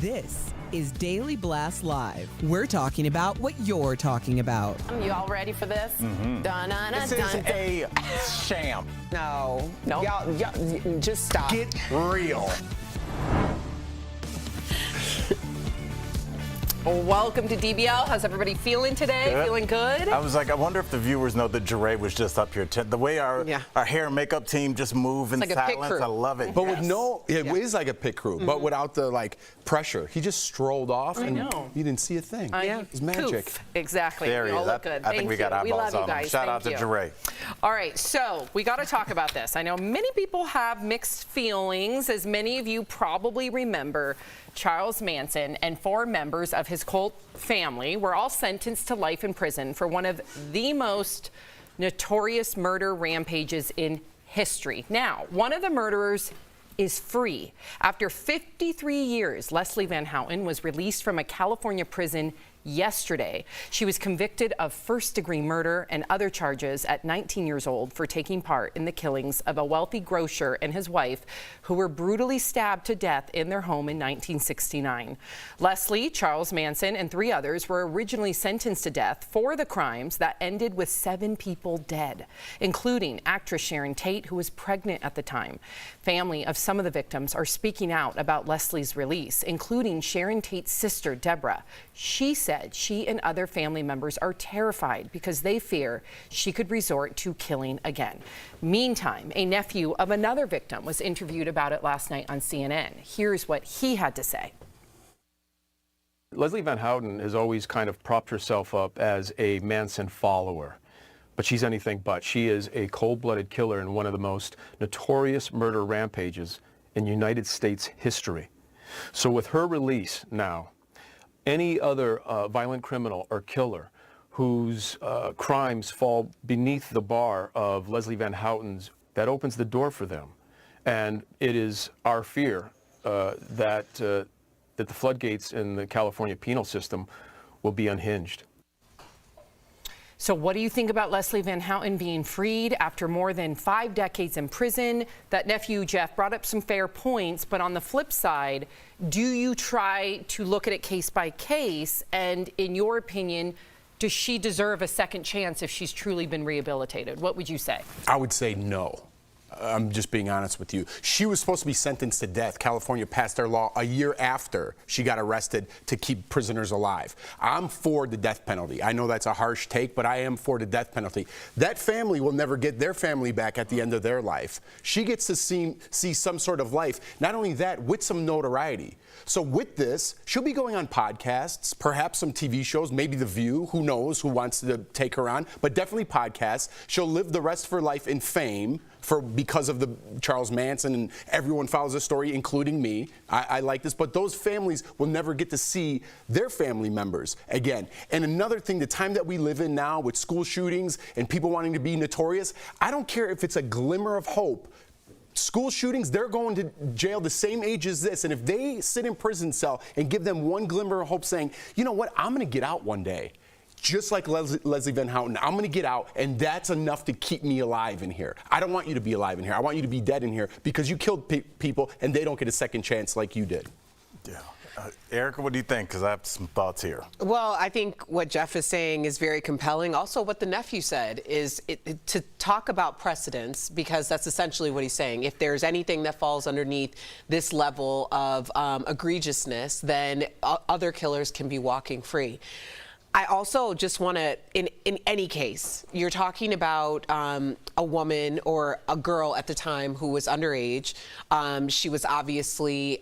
This is Daily Blast Live. We're talking about what you're talking about. You all ready for this? This is a sham. No. Y'all, Just stop. Get real. Welcome to DBL. How's everybody feeling today? Good. Feeling good? I was like, I wonder if the viewers know that Jeray was just up here. The way our hair and makeup team just move in like a pit silence, crew. I love it. But with it is like a pit crew, but without the pressure. He just strolled off and you didn't see a thing. It was magic. Poof. Exactly. There we he all is. look good. I think we got you. eyeballs We love on you him. guys. Shout out to Thank you. Jeray. All right, so we got to talk about this. I know many people have mixed feelings. As many of you probably remember, Charles Manson and 4 members of his cult family were all sentenced to life in prison for one of the most notorious murder rampages in history. Now, one of the murderers is free. After 53 years, Leslie Van Houten was released from a California prison yesterday. She was convicted of first-degree murder and other charges at 19 years old for taking part in the killings of a wealthy grocer and his wife who were brutally stabbed to death in their home in 1969. Leslie, Charles Manson, and 3 others were originally sentenced to death for the crimes that ended with 7 people dead, including actress Sharon Tate, who was pregnant at the time. Family of some of the victims are speaking out about Leslie's release, including Sharon Tate's sister, Deborah. She said she and other family members are terrified because they fear she could resort to killing again. Meantime, a nephew of another victim was interviewed about it last night on CNN. Here's what he had to say. Leslie Van Houten has always kind of propped herself up as a Manson follower, but she's anything but. She is a cold-blooded killer in one of the most notorious murder rampages in United States history. So with her release now, any other violent criminal or killer whose crimes fall beneath the bar of Leslie Van Houten's, that opens the door for them. And it is our fear that the floodgates in the California penal system will be unhinged. So what do you think about Leslie Van Houten being freed after more than 5 decades in prison? That nephew, Jeff, brought up some fair points, but on the flip side, do you try to look at it case by case? And in your opinion, does she deserve a second chance if she's truly been rehabilitated? What would you say? I would say no. I'm just being honest with you. She was supposed to be sentenced to death. California passed their law a year after she got arrested to keep prisoners alive. I'm for the death penalty. I know that's a harsh take, but I am for the death penalty. That family will never get their family back at the end of their life. She gets to see some sort of life. Not only that, with some notoriety. So with this, she'll be going on podcasts, perhaps some TV shows, maybe The View, who knows who wants to take her on, but definitely podcasts. She'll live the rest of her life in fame because of the Charles Manson, and everyone follows the story, including me. I like this, but those families will never get to see their family members again. And another thing, the time that we live in now with school shootings and people wanting to be notorious, I don't care if it's a glimmer of hope. School shootings, they're going to jail the same age as this. And if they sit in prison cell and give them one glimmer of hope saying, you know what, I'm going to get out one day. Just like Leslie Van Houten, I'm going to get out, and that's enough to keep me alive in here. I don't want you to be alive in here. I want you to be dead in here because you killed people, and they don't get a second chance like you did. Yeah. Erica, what do you think? Because I have some thoughts here. Well, I think what Jeff is saying is very compelling. Also, what the nephew said is to talk about precedents, because that's essentially what he's saying. If there's anything that falls underneath this level of egregiousness, then other killers can be walking free. I also just want to, in any case, you're talking about a woman or a girl at the time who was underage. She was obviously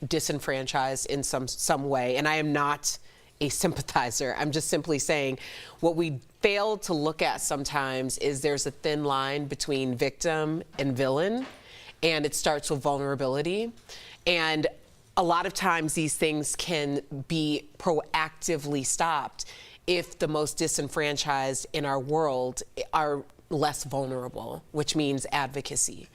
disenfranchised in some way, and I am not a sympathizer. I'm just simply saying what we fail to look at sometimes is there's a thin line between victim and villain, and it starts with vulnerability. And a lot of times these things can be proactively stopped if the most disenfranchised in our world are less vulnerable, which means advocacy.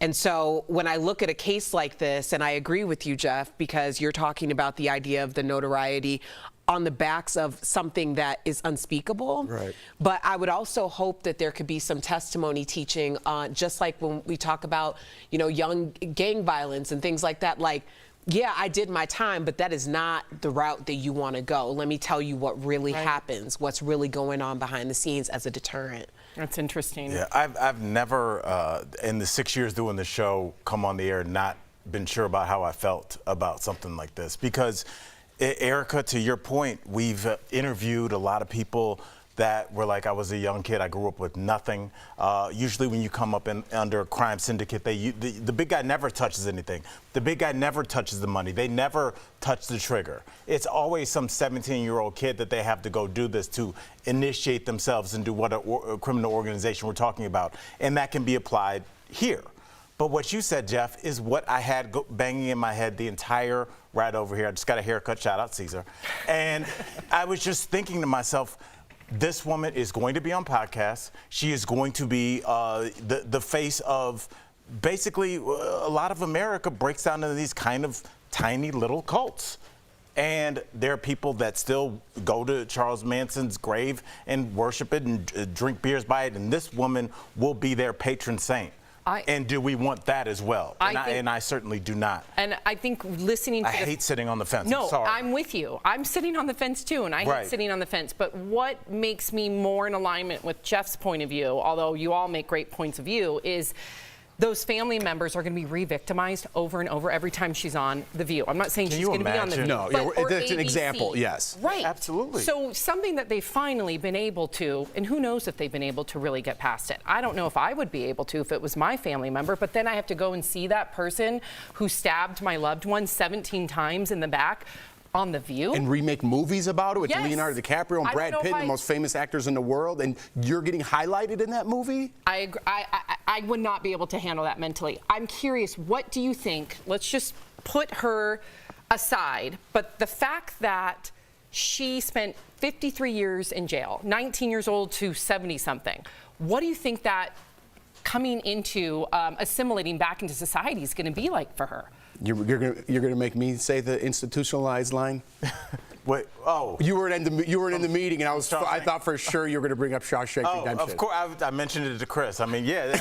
And so when I look at a case like this, and I agree with you, Jeff, because you're talking about the idea of the notoriety on the backs of something that is unspeakable. Right. But I would also hope that there could be some testimony teaching, just like when we talk about, young gang violence and things like that, like yeah, I did my time, but that is not the route that you want to go. Let me tell you what really happens, what's really going on behind the scenes as a deterrent. That's interesting. Yeah, I've never, in the 6 years doing the show, come on the air not been sure about how I felt about something like this. Because, Erica, to your point, we've interviewed a lot of people that were like, I was a young kid, I grew up with nothing. Usually when you come up under a crime syndicate, the big guy never touches anything. The big guy never touches the money. They never touch the trigger. It's always some 17-year-old kid that they have to go do this to initiate themselves into what a criminal organization we're talking about. And that can be applied here. But what you said, Jeff, is what I had banging in my head the entire ride over here. I just got a haircut, shout out Caesar. And I was just thinking to myself, this woman is going to be on podcasts. She is going to be the face of basically a lot of America breaks down into these kind of tiny little cults. And there are people that still go to Charles Manson's grave and worship it and drink beers by it. And this woman will be their patron saint. And do we want that as well? And I certainly do not. And I think listening to I hate sitting on the fence. No, I'm sorry. I'm with you. I'm sitting on the fence too, and I hate sitting on the fence. But what makes me more in alignment with Jeff's point of view, although you all make great points of view, is those family members are going to be re-victimized over and over every time she's on The View. I'm not saying she's going to be on The View. No, it's an example, yes. Right. Absolutely. So something that they've finally been able to, and who knows if they've been able to really get past it. I don't know if I would be able to if it was my family member, but then I have to go and see that person who stabbed my loved one 17 times in the back on The View. And remake movies about it with Yes. Leonardo DiCaprio and Brad Pitt, the most famous actors in the world, and you're getting highlighted in that movie? I would not be able to handle that mentally. I'm curious, what do you think? Let's just put her aside, but the fact that she spent 53 years in jail, 19 years old to 70-something, what do you think that coming into assimilating back into society is going to be like for her? You're gonna make me say the institutionalized line? Wait, oh. You were in the meeting, and I thought for sure you were going to bring up Shawshank Redemption. Of course, I mentioned it to Chris. I mean, yeah,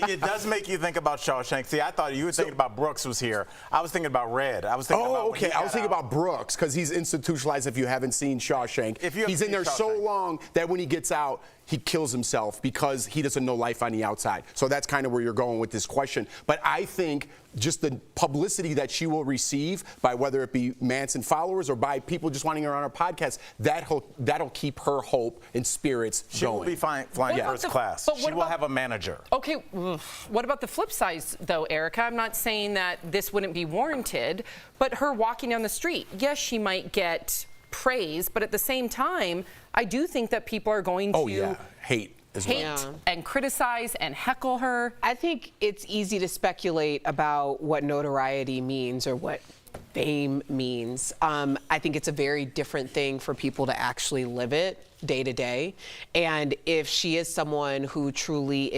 it does make you think about Shawshank. See, I thought you were thinking about Brooks was here. I was thinking about Red. I was thinking about okay. I was thinking about Brooks because he's institutionalized. If you haven't seen Shawshank, he's in there so long that when he gets out, he kills himself because he doesn't know life on the outside. So that's kind of where you're going with this question. But I think just the publicity that she will receive by whether it be Manson followers or by people just wanting her on our podcast, that'll keep her hope and spirits She going. will be flying first class. She will have a manager. Okay, what about the flip side, though, Erica? I'm not saying that this wouldn't be warranted, but her walking down the street, yes, she might get praise, but at the same time, I do think that people are going to hate as well. And criticize and heckle her. I think it's easy to speculate about what notoriety means or what fame means. I think it's a very different thing for people to actually live it day to day. And if she is someone who truly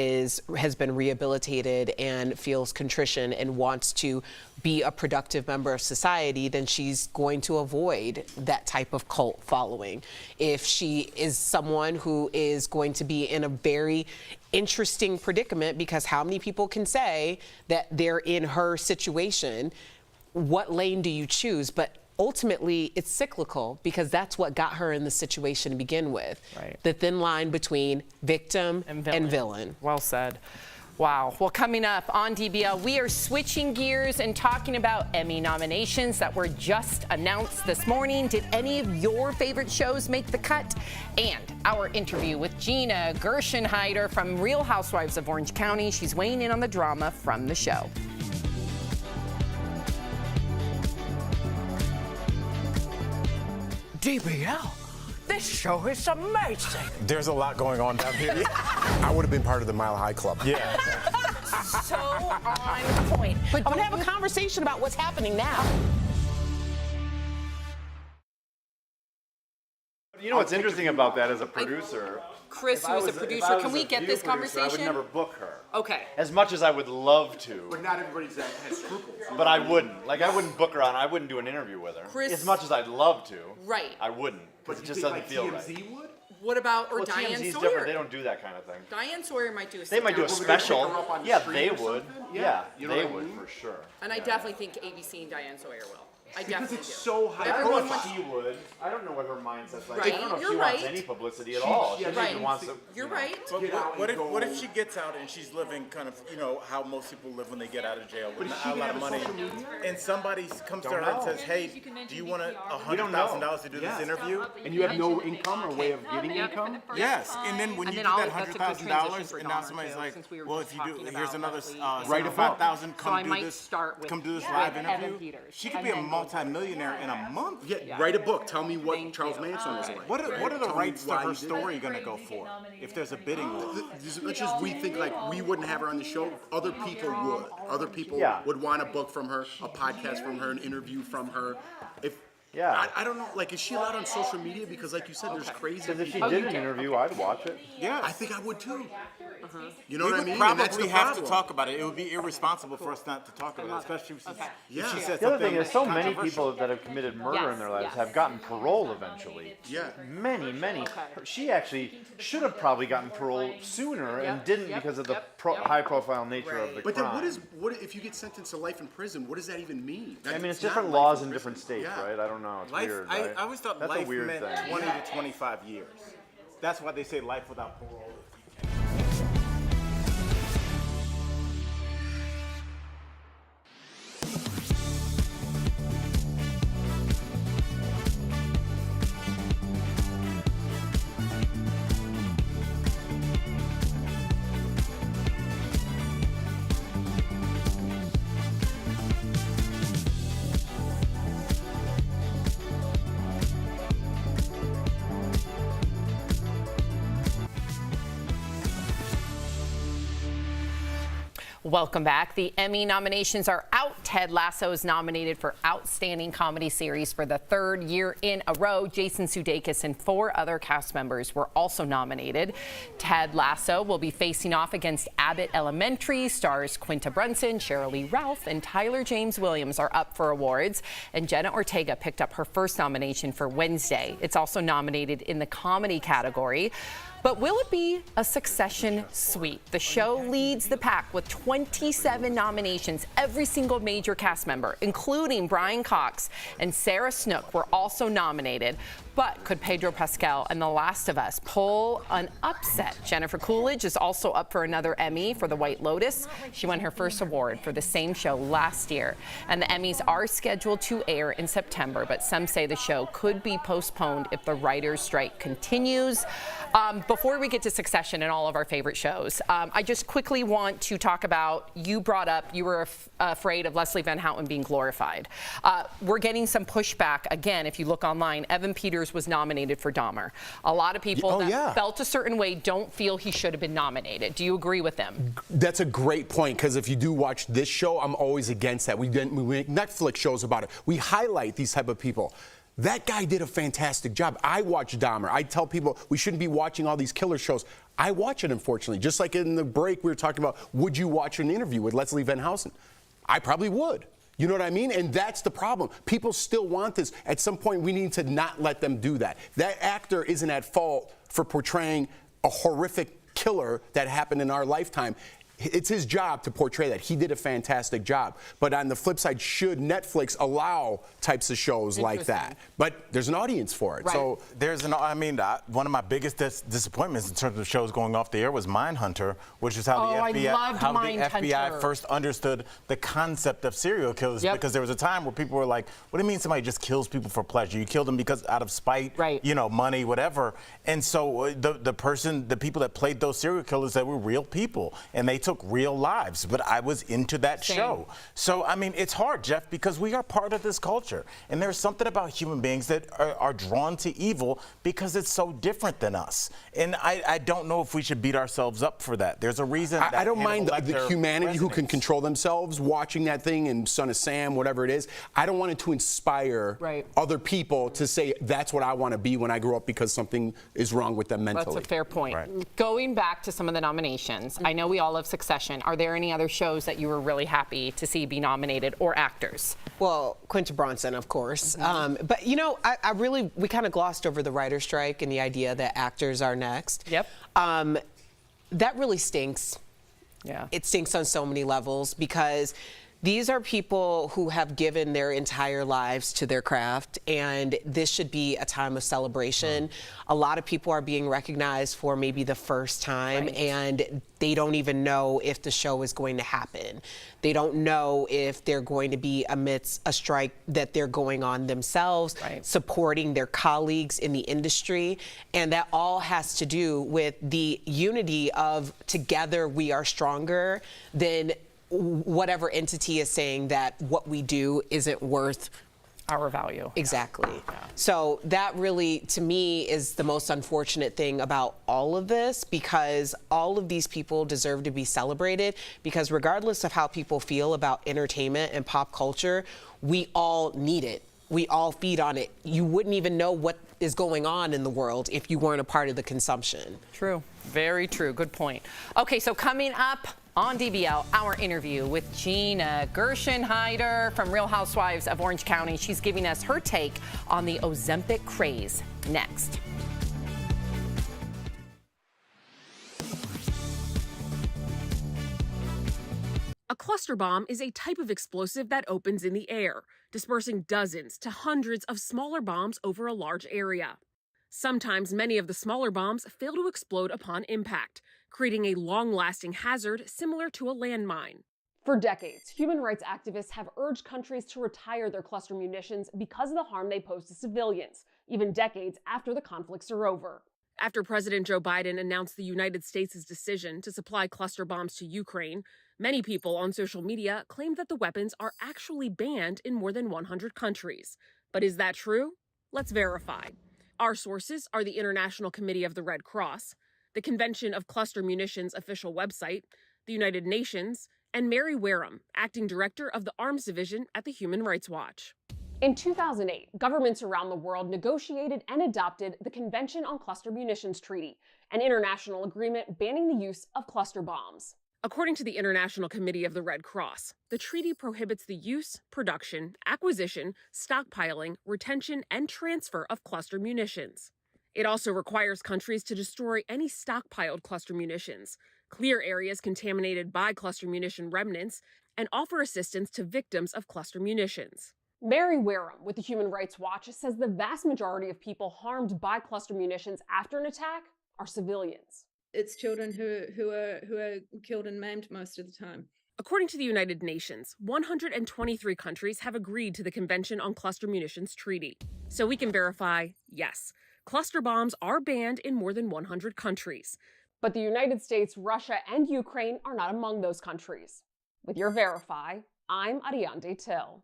has been rehabilitated and feels contrition and wants to be a productive member of society, then she's going to avoid that type of cult following. If she is someone who is going to be in a very interesting predicament, because how many people can say that they're in her situation? What lane do you choose? But ultimately, it's cyclical because that's what got her in the situation to begin with. Right. The thin line between victim and villain. Well said. Wow. Well, coming up on DBL, we are switching gears and talking about Emmy nominations that were just announced this morning. Did any of your favorite shows make the cut? And our interview with Gina Gershenhider from Real Housewives of Orange County. She's weighing in on the drama from the show. DBL, this show is amazing. There's a lot going on down here. I would have been part of the Mile High Club. Yeah. So on point. But I'm gonna have a conversation about what's happening now. You know what's interesting about that as a producer? Chris, who is a producer, can we get this conversation? I would never book her. Okay. As much as I would love to. But not everybody has scruples. But I wouldn't. Like, I wouldn't book her on. I wouldn't do an interview with her. Chris, as much as I'd love to. Right. I wouldn't. Because it just doesn't feel right. TMZ would? What about, or Well, Diane TMZ's Sawyer? different. They don't do that kind of thing. Diane Sawyer might do a They might do a sit-down. special. pick her up on the Yeah, street they or would. something? Yeah, You know they what I would mean? for sure. And I definitely think ABC and Diane Sawyer will. I Because definitely it's do. so high I don't know profile. if she would. I don't know what her mindset's like. Right. I don't know if You're she wants right. any publicity at all. She yeah, maybe right. wants to. You're you know. right. But Get out what and if go. she gets out and she's living kind of, how most people live when they get out of jail with is not she a lot gonna of have a money, social media? and somebody comes to her and know. says, "Hey, do you want We don't know. $100,000 to do this interview?" And you have no income or way of getting income? Yes, and then when And you then do that that's a good $100,000, transition for and now Dahmer, somebody's too, like, since we were "Well, just if you do, talking here's about another Leslie Write a book. 75,000, So I come might do this, start with come do this with live Evan interview." Peters, She could and be a then go multi-millionaire in a month. Yeah, write a book. Tell me what Thank Charles you. Manson was like. What are the Tell me rights to why her he did story that. going to go for if there's a bidding war? As much as we think like we wouldn't have her on the show, other people would. Other people Yeah. would want a book from her, a podcast from her, an interview from her. If Yeah. I don't know, like, is she allowed on social media? Because, like you said, there's crazy. Because if she people. did an interview, I'd watch it. Yeah. I think I would too. You know We what I would mean? And probably that's the have problem. to talk about it. It would be irresponsible for us not to talk about it, especially if Yeah. she said The other something thing is, so many controversial. people that have committed murder Yes, in their lives yes. have gotten parole eventually. Yeah. Many. She actually should have probably gotten parole sooner and didn't because of the high-profile nature of the But crime. then what if you get sentenced to life in prison? What does that even mean? I mean, it's not different life laws in in prison. different states, Yeah. right? I don't know. It's Life, weird, I right? always thought That's life a weird meant thing. 20 to 25 years. That's why they say life without parole. Welcome back. The Emmy nominations are out. Ted Lasso is nominated for Outstanding Comedy Series for the third year in a row. Jason Sudeikis and 4 other cast members were also nominated. Ted Lasso will be facing off against Abbott Elementary. Stars Quinta Brunson, Sheryl Lee Ralph, and Tyler James Williams are up for awards. And Jenna Ortega picked up her first nomination for Wednesday. It's also nominated in the comedy category. But will it be a Succession sweep? The show leads the pack with 27 nominations. Every single major cast member, including Brian Cox and Sarah Snook, were also nominated. But could Pedro Pascal and The Last of Us pull an upset? Jennifer Coolidge is also up for another Emmy for The White Lotus. She won her first award for the same show last year. And the Emmys are scheduled to air in September, but some say the show could be postponed if the writers' strike continues. Before we get to Succession and all of our favorite shows, I just quickly want to talk about, you brought up you were afraid of Leslie Van Houten being glorified. We're getting some pushback. Again, if you look online, Evan Peters was nominated for Dahmer. A lot of people that felt a certain way don't feel he should have been nominated. Do you agree with them? That's a great point, because if you do watch this show, I'm always against that. We make Netflix shows about it. We highlight these type of people. That guy did a fantastic job. I watch Dahmer. I tell people we shouldn't be watching all these killer shows. I watch it, unfortunately. Just like in the break, we were talking about, would you watch an interview with Leslie Van Houten? I probably would. You know what I mean? And that's the problem. People still want this. At some point, we need to not let them do that. That actor isn't at fault for portraying a horrific killer that happened in our lifetime. It's his job to portray that. He did a fantastic job. But on the flip side, should Netflix allow types of shows like that? But there's an audience for it. Right. So one of my biggest disappointments in terms of shows going off the air was Mindhunter, which is how I the loved Mindhunter. FBI first understood the concept of serial killers. Yep. Because there was a time where people were like, what do you mean somebody just kills people for pleasure? You kill them because out of spite, right. Money, whatever. And so the people that played those serial killers, they were real people, and they took real lives. But I was into that show. So, I mean, it's hard, Jeff, because we are part of this culture. And there's something about human beings that are drawn to evil because it's so different than us. And I don't know if we should beat ourselves up for that. There's a reason. I don't mind the Lecter humanity who can resonates. control themselves watching that thing and Son of Sam, whatever it is. I don't want it to inspire other people to say that's what I want to be when I grow up because something is wrong with them mentally. That's a fair point. Right. Going back to some of the nominations, I know we all love Succession. Succession. Are there any other shows that you were really happy to see be nominated, or actors? Well, Quinta Brunson, of course. But, you know, we kind of glossed over the writer's strike and the idea that actors are next. Yep. That really stinks. Yeah. It stinks on so many levels, because these are people who have given their entire lives to their craft, and this should be a time of celebration. A lot of people are being recognized for maybe the first time, and they don't even know if the show is going to happen. They don't know if they're going to be amidst a strike that they're going on themselves, supporting their colleagues in the industry. And that all has to do with the unity of together we are stronger than whatever entity is saying that what we do isn't worth our value. Exactly. So that really, to me, is the most unfortunate thing about all of this, because all of these people deserve to be celebrated, because regardless of how people feel about entertainment and pop culture, we all need it. We all feed on it. You wouldn't even know what is going on in the world if you weren't a part of the consumption. True. Very true. Good point. Okay, so coming up on DBL, our interview with Gina Gershonheider from Real Housewives of Orange County. She's giving us her take on the Ozempic craze next. A cluster bomb is a type of explosive that opens in the air, dispersing dozens to hundreds of smaller bombs over a large area. Sometimes many of the smaller bombs fail to explode upon impact, creating a long-lasting hazard similar to a landmine. For decades, human rights activists have urged countries to retire their cluster munitions because of the harm they pose to civilians, even decades after the conflicts are over. After President Joe Biden announced the United States' decision to supply cluster bombs to Ukraine, many people on social media claimed that the weapons are actually banned in more than 100 countries. But is that true? Let's verify. Our sources are the International Committee of the Red Cross, the Convention of Cluster Munitions official website, the United Nations, and Mary Wareham, acting director of the Arms Division at the Human Rights Watch. In 2008, governments around the world negotiated and adopted the Convention on Cluster Munitions Treaty, an international agreement banning the use of cluster bombs. According to the International Committee of the Red Cross, the treaty prohibits the use, production, acquisition, stockpiling, retention, and transfer of cluster munitions. It also requires countries to destroy any stockpiled cluster munitions, clear areas contaminated by cluster munition remnants, and offer assistance to victims of cluster munitions. Mary Wareham with the Human Rights Watch says the vast majority of people harmed by cluster munitions after an attack are civilians. It's children who are killed and maimed most of the time. According to the United Nations, 123 countries have agreed to the Convention on Cluster Munitions Treaty. So we can verify, yes, cluster bombs are banned in more than 100 countries. But the United States, Russia, and Ukraine are not among those countries. With your Verify, I'm Ariande Till.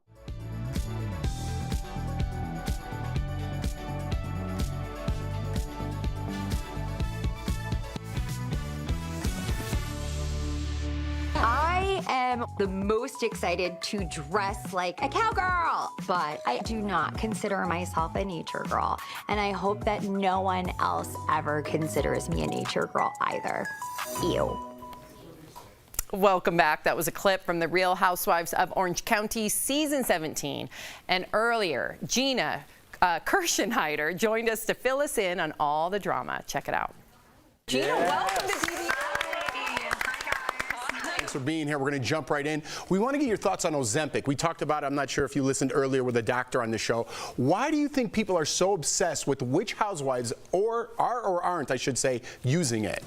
I am the most excited to dress like a cowgirl, but I do not consider myself a nature girl, and I hope that no one else ever considers me a nature girl either. Ew. Welcome back. That was a clip from the Real Housewives of Orange County, season 17. And earlier, Gina Gershonheider joined us to fill us in on all the drama. Check it out. Gina, welcome to DBL. Thanks for being here. We're going to jump right in. We want to get your thoughts on Ozempic. We talked about it. I'm not sure if you listened earlier with a doctor on the show. Why do you think people are so obsessed with which housewives are or aren't, I should say, using it?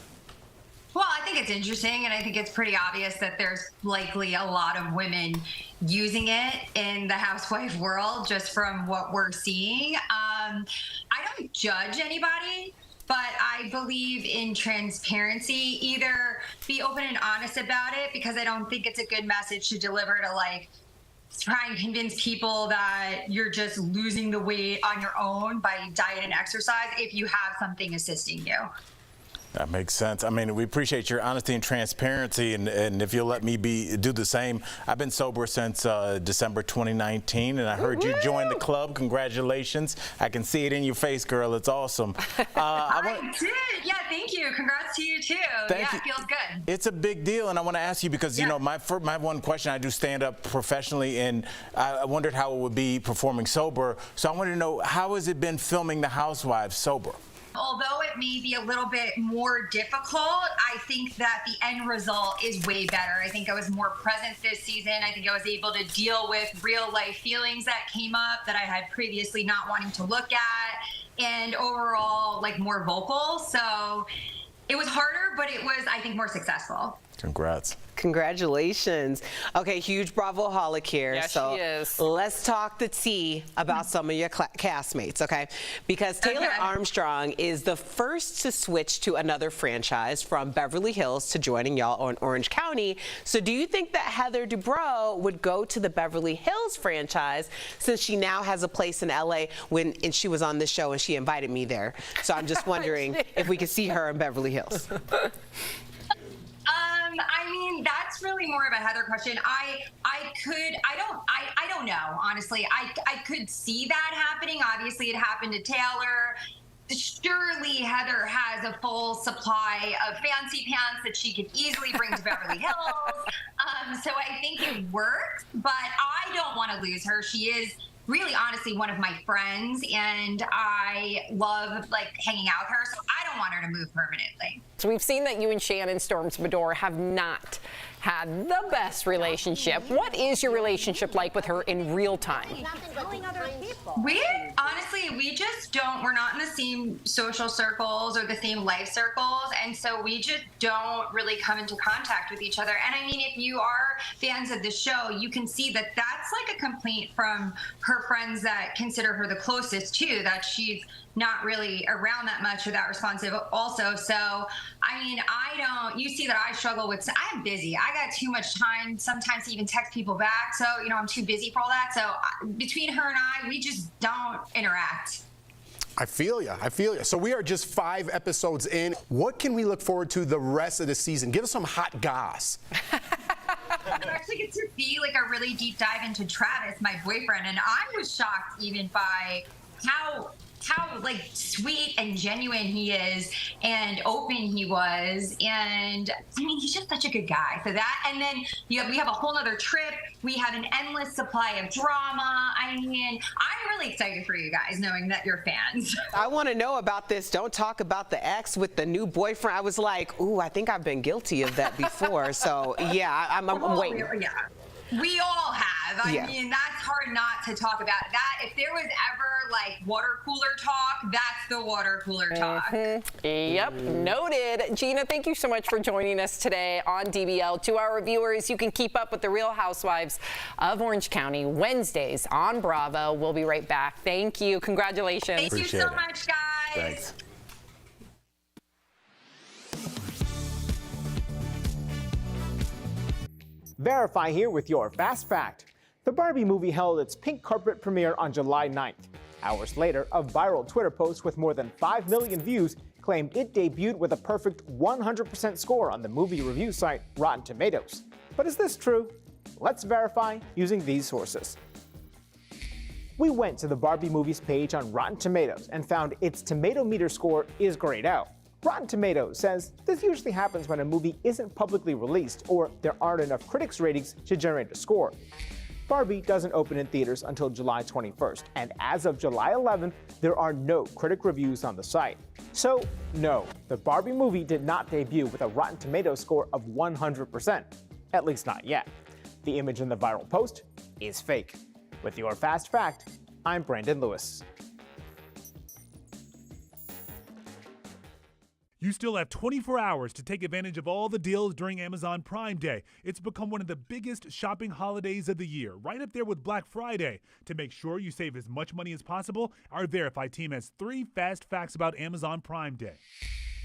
Well, I think it's interesting, and I think it's pretty obvious that there's likely a lot of women using it in the housewife world, just from what we're seeing. I don't judge anybody, but I believe in transparency. Either be open and honest about it, because I don't think it's a good message to deliver to, like, try and convince people that you're just losing the weight on your own by diet and exercise if you have something assisting you. That makes sense. I mean, we appreciate your honesty and transparency, and if you'll let me do the same. I've been sober since December 2019, and I heard you join the club. Congratulations. I can see it in your face, girl. It's awesome. I did. Yeah, thank you. Congrats to you, too. Thank you. It feels good. It's a big deal, and I want to ask you because, you know, my one question, I do stand up professionally, and I wondered how it would be performing sober. So I wanted to know, how has it been filming The Housewives sober? Although it may be a little bit more difficult, I think that the end result is way better. I think I was more present this season. I think I was able to deal with real life feelings that came up that I had previously not wanting to look at, and overall, like, more vocal. So it was harder, but it was, I think, more successful. Congrats. Congratulations. Okay, huge Bravo-holic here. Yes, so she is. let's talk the tea about some of your castmates, okay? Because Taylor Armstrong is the first to switch to another franchise from Beverly Hills to joining y'all on Orange County. So do you think that Heather Dubrow would go to the Beverly Hills franchise since she now has a place in LA and she was on this show and she invited me there? So I'm just wondering if we could see her in Beverly Hills. I mean, that's really more of a Heather question. I don't know, honestly. I could see that happening. Obviously, it happened to Taylor. Surely Heather has a full supply of fancy pants that she could easily bring to Beverly Hills. So I think it works, but I don't want to lose her. She is really, honestly, one of my friends, and I love, like, hanging out with her, so I don't want her to move permanently. So we've seen that you and Shannon Storms Bedore have not had the best relationship. What is your relationship like with her in real time? We just don't, we're not in the same social circles or the same life circles, and so we just don't really come into contact with each other. And I mean, if you are fans of the show, you can see that that's like a complaint from her friends that consider her the closest too, that she's not really around that much or that responsive also. So, I mean, you see that I struggle with, I'm busy. I got too much time sometimes to even text people back. So, you know, I'm too busy for all that. So between her and I, we just don't interact. I feel you. So we are just 5 episodes in. What can we look forward to the rest of the season? Give us some hot goss. I actually get to be like a really deep dive into Travis, my boyfriend, and I was shocked even by how like sweet and genuine he is and open he was, and I mean, he's just such a good guy. So that, and then we have a whole other trip. We have an endless supply of drama. I mean, I'm really excited for you guys, knowing that you're fans. I want to know about this. Don't talk about the ex with the new boyfriend. I was like, ooh, I think I've been guilty of that before. So yeah, I'm waiting. Yeah. We all have. I mean, that's hard not to talk about. That if there was ever like water cooler talk, that's the water cooler talk. Yep, noted. Gina, thank you so much for joining us today on DBL. To our viewers, you can keep up with the Real Housewives of Orange County Wednesdays on Bravo. We'll be right back. Thank you. Congratulations. Thank you so much, guys. Thanks. Verify here with your Fast Fact. The Barbie movie held its pink carpet premiere on July 9th. Hours later, a viral Twitter post with more than 5 million views claimed it debuted with a perfect 100% score on the movie review site Rotten Tomatoes. But is this true? Let's verify using these sources. We went to the Barbie movie's page on Rotten Tomatoes and found its tomato meter score is grayed out. Rotten Tomatoes says this usually happens when a movie isn't publicly released or there aren't enough critics' ratings to generate a score. Barbie doesn't open in theaters until July 21st, and as of July 11th, there are no critic reviews on the site. So, no, the Barbie movie did not debut with a Rotten Tomatoes score of 100%, at least not yet. The image in the viral post is fake. With your Fast Fact, I'm Brandon Lewis. You still have 24 hours to take advantage of all the deals during Amazon Prime Day. It's become one of the biggest shopping holidays of the year, right up there with Black Friday. To make sure you save as much money as possible, our Verify team has 3 fast facts about Amazon Prime Day.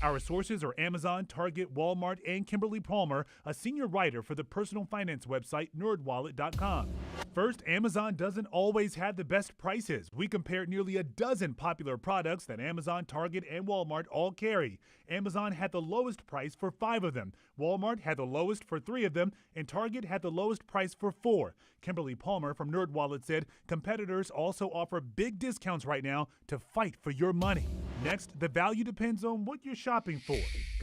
Our sources are Amazon, Target, Walmart, and Kimberly Palmer, a senior writer for the personal finance website nerdwallet.com. First, Amazon doesn't always have the best prices. We compared nearly a dozen popular products that Amazon, Target, and Walmart all carry. Amazon had the lowest price for 5 of them. Walmart had the lowest for 3 of them, and Target had the lowest price for 4. Kimberly Palmer from NerdWallet said competitors also offer big discounts right now to fight for your money. Next, the value depends on what you're shopping for.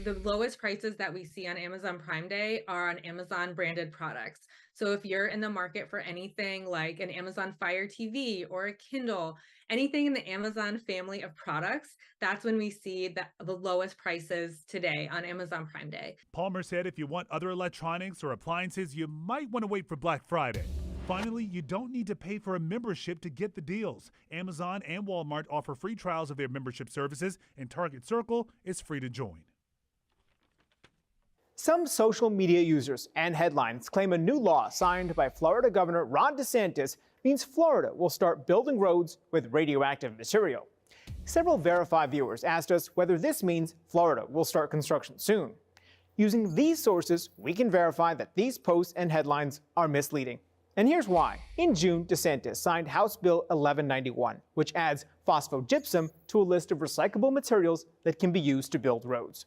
The lowest prices that we see on Amazon Prime Day are on Amazon branded products. So if you're in the market for anything like an Amazon Fire TV or a Kindle, anything in the Amazon family of products, that's when we see the lowest prices today on Amazon Prime Day. Palmer said if you want other electronics or appliances, you might want to wait for Black Friday. Finally, you don't need to pay for a membership to get the deals. Amazon and Walmart offer free trials of their membership services, and Target Circle is free to join. Some social media users and headlines claim a new law signed by Florida Governor Ron DeSantis means Florida will start building roads with radioactive material. Several Verify viewers asked us whether this means Florida will start construction soon. Using these sources, we can verify that these posts and headlines are misleading. And here's why. In June, DeSantis signed House Bill 1191, which adds phosphogypsum to a list of recyclable materials that can be used to build roads.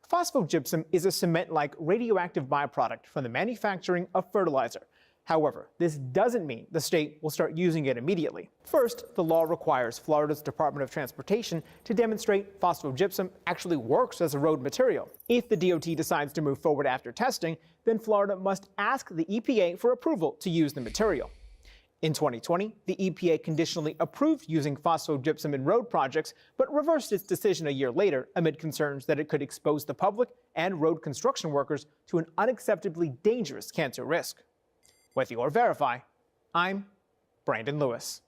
Phosphogypsum is a cement-like radioactive byproduct from the manufacturing of fertilizer. However, this doesn't mean the state will start using it immediately. First, the law requires Florida's Department of Transportation to demonstrate phosphogypsum actually works as a road material. If the DOT decides to move forward after testing, then Florida must ask the EPA for approval to use the material. In 2020, the EPA conditionally approved using phosphogypsum in road projects, but reversed its decision a year later amid concerns that it could expose the public and road construction workers to an unacceptably dangerous cancer risk. With your Verify, I'm Brandon Lewis.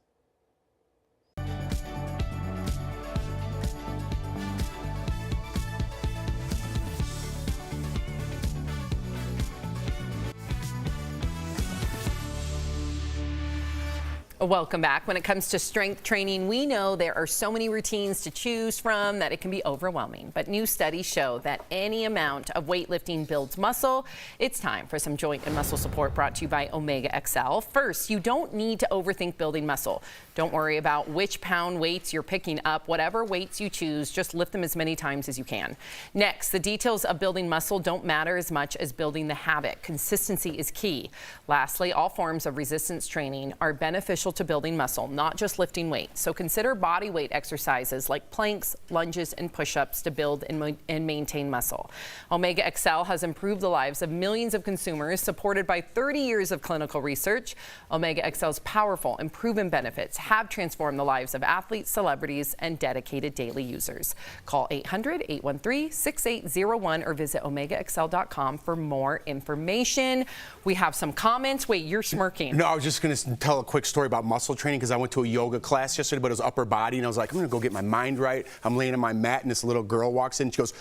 Welcome back. When it comes to strength training, we know there are so many routines to choose from that it can be overwhelming. But new studies show that any amount of weightlifting builds muscle. It's time for some joint and muscle support brought to you by Omega XL. First, you don't need to overthink building muscle. Don't worry about which pound weights you're picking up. Whatever weights you choose, just lift them as many times as you can. Next, the details of building muscle don't matter as much as building the habit. Consistency is key. Lastly, all forms of resistance training are beneficial to building muscle, not just lifting weight. So consider body weight exercises like planks, lunges, and push-ups to build and maintain muscle. Omega XL has improved the lives of millions of consumers, supported by 30 years of clinical research. Omega XL's powerful and proven benefits have transformed the lives of athletes, celebrities, and dedicated daily users. Call 800-813-6801 or visit omegaxl.com for more information. We have some comments. Wait, you're smirking. No, I was just going to tell a quick story about muscle training because I went to a yoga class yesterday, but it was upper body, and I was like, I'm going to go get my mind right. I'm laying on my mat, and this little girl walks in. She goes,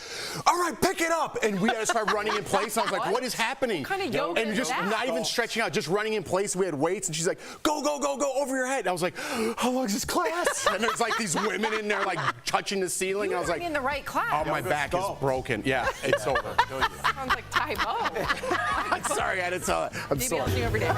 all right, pick it up. And we had to start running in place. I was like, what is happening? What kind of yoga and is just that? not even stretching out, just running in place. We had weights, and she's like, go, go, go, go over your head. And I was like, how long is this class? And there's like these women in there like touching the ceiling. You I was were like, in the right class. oh, my back is broken. Yeah, it's over. Sounds like Tybo. Sorry, I had to tell it. I'm DBL sorry. every day.